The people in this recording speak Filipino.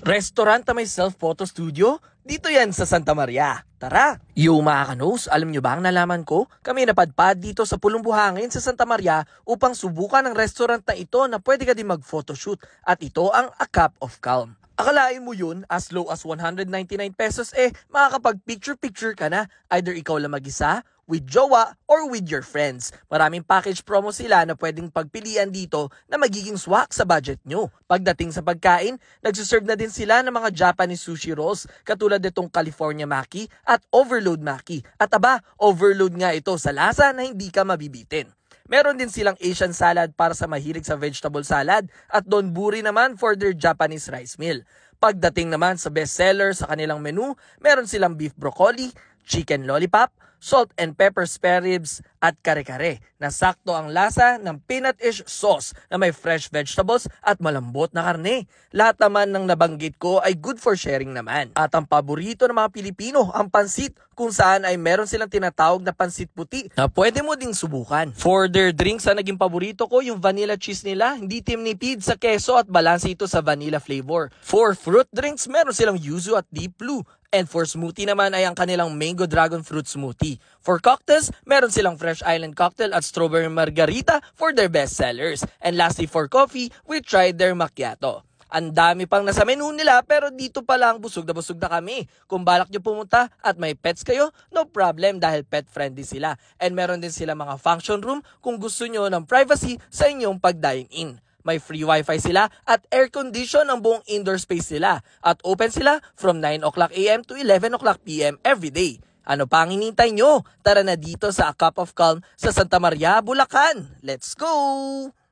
Restaurant na may self-photo studio? Dito yan sa Santa Maria. Tara! Yung mga kanos, alam nyo ba ang nalaman ko? Kami napadpad dito sa Pulong Buhangin sa Santa Maria upang subukan ang restaurant na ito na pwede ka din mag-photoshoot. At ito ang A Cup of Calm. Akalain mo yun, as low as 199 pesos makakapag-picture-picture ka na. Either ikaw lang mag-isa, with jowa, or with your friends. Maraming package promo sila na pwedeng pagpilian dito na magiging swak sa budget nyo. Pagdating sa pagkain, nagsiserve na din sila ng mga Japanese sushi rolls katulad nitong California Maki at Overload Maki. At overload nga ito sa lasa na hindi ka mabibitin. Meron din silang Asian salad para sa mahilig sa vegetable salad at donburi naman for their Japanese rice meal. Pagdating naman sa bestseller sa kanilang menu, meron silang beef broccoli, chicken lollipop, salt and pepper spare ribs at kare-kare na sakto ang lasa ng peanut-ish sauce na may fresh vegetables at malambot na karne. Lahat naman ng nabanggit ko ay good for sharing naman. At ang paborito ng mga Pilipino, ang pansit, kung saan ay meron silang tinatawag na pansit puti na pwede mo ding subukan. For their drinks, ang naging paborito ko yung vanilla cheese nila, hindi tinipid sa keso at balanse ito sa vanilla flavor. For fruit drinks, meron silang yuzu at deep blue. And for smoothie naman ay ang kanilang mango dragon fruit smoothie. For cocktails, meron silang fresh island cocktail at strawberry margarita for their best sellers. And lastly for coffee, we tried their macchiato. Ang dami pang nasa menu nila pero dito pa lang busog na kami. Kung balak nyo pumunta at may pets kayo, no problem dahil pet friendly sila. And meron din sila mga function room kung gusto nyo ng privacy sa inyong pag-dine in. May free wifi sila at air condition ang buong indoor space nila. At open sila from 9 o'clock AM to 11 o'clock PM every day. Ano pa ang hinihintay nyo? Tara na dito sa A Cup of Calm sa Santa Maria, Bulacan. Let's go!